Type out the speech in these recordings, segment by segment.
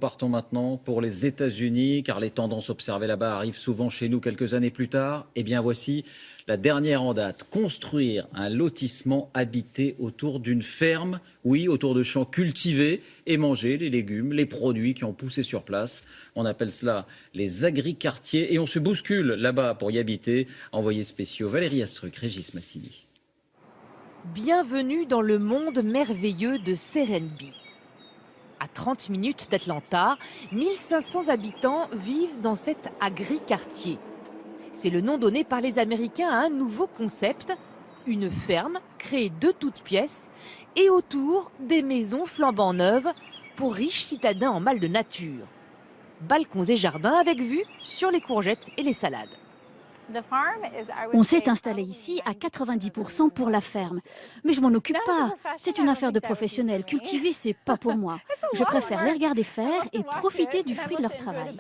partons maintenant pour les États-Unis, car les tendances observées là-bas arrivent souvent chez nous quelques années plus tard. Eh bien voici la dernière en date, construire un lotissement habité autour d'une ferme, oui, autour de champs cultivés et manger les légumes, les produits qui ont poussé sur place. On appelle cela les agricartiers et on se bouscule là-bas pour y habiter. Envoyés spéciaux Valérie Astruc, Régis Massini. Bienvenue dans le monde merveilleux de Serenbe. À 30 minutes d'Atlanta, 1500 habitants vivent dans cet agricartier. C'est le nom donné par les Américains à un nouveau concept, une ferme créée de toutes pièces et autour des maisons flambant neuves pour riches citadins en mal de nature. Balcons et jardins avec vue sur les courgettes et les salades. On s'est installé ici à 90% pour la ferme. Mais je m'en occupe pas. C'est une affaire de professionnels. Cultiver, c'est pas pour moi. Je préfère les regarder faire et profiter du fruit de leur travail.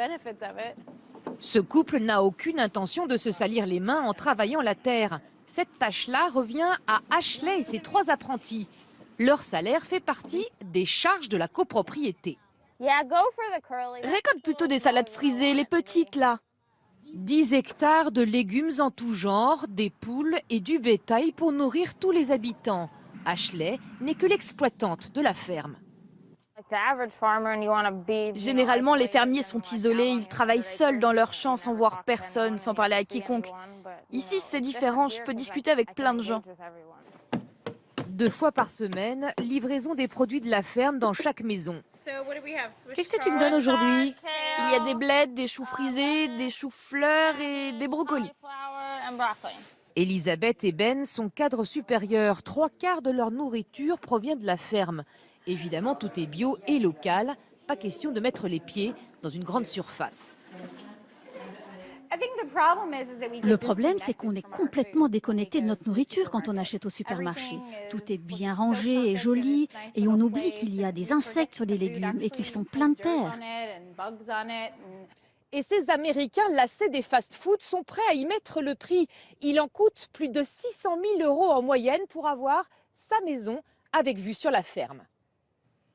Ce couple n'a aucune intention de se salir les mains en travaillant la terre. Cette tâche-là revient à Ashley et ses 3 apprentis. Leur salaire fait partie des charges de la copropriété. Récolte plutôt des salades frisées, les petites là. 10 hectares de légumes en tout genre, des poules et du bétail pour nourrir tous les habitants. Ashley n'est que l'exploitante de la ferme. Généralement, les fermiers sont isolés, ils travaillent seuls dans leurs champs sans voir personne, sans parler à quiconque. Ici, c'est différent, je peux discuter avec plein de gens. 2 fois par semaine, livraison des produits de la ferme dans chaque maison. Qu'est-ce que tu me donnes aujourd'hui? Il y a des blettes, des choux frisés, des choux-fleurs et des brocolis. Elisabeth et Ben sont cadres supérieurs. 3/4 de leur nourriture provient de la ferme. Évidemment, tout est bio et local. Pas question de mettre les pieds dans une grande surface. Le problème, c'est qu'on est complètement déconnecté de notre nourriture quand on achète au supermarché. Tout est bien rangé et joli, et on oublie qu'il y a des insectes sur les légumes et qu'ils sont pleins de terre. Et ces Américains lassés des fast-foods sont prêts à y mettre le prix. Il en coûte plus de 600 000 € en moyenne pour avoir sa maison avec vue sur la ferme.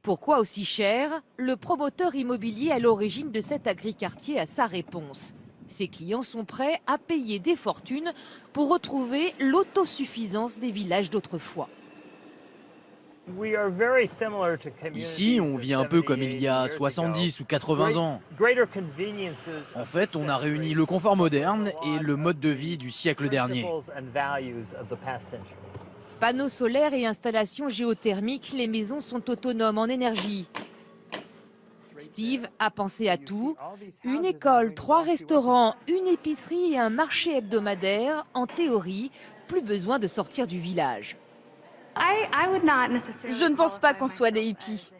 Pourquoi aussi cher? Le promoteur immobilier à l'origine de cet agricartier a sa réponse. Ses clients sont prêts à payer des fortunes pour retrouver l'autosuffisance des villages d'autrefois. Ici, on vit un peu comme il y a 70 ou 80 ans. En fait, on a réuni le confort moderne et le mode de vie du siècle dernier. Panneaux solaires et installations géothermiques, les maisons sont autonomes en énergie. Steve a pensé à tout. Une école, 3 restaurants, une épicerie et un marché hebdomadaire. En théorie, plus besoin de sortir du village. Je ne pense pas qu'on soit des hippies.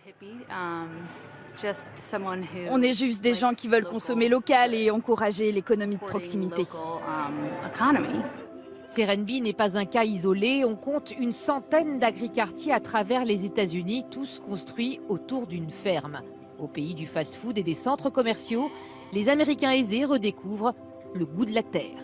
On est juste des gens qui veulent consommer local et encourager l'économie de proximité. Serenbe n'est pas un cas isolé. On compte une centaine d'agricartiers à travers les États-Unis, tous construits autour d'une ferme. Au pays du fast-food et des centres commerciaux, les Américains aisés redécouvrent le goût de la terre.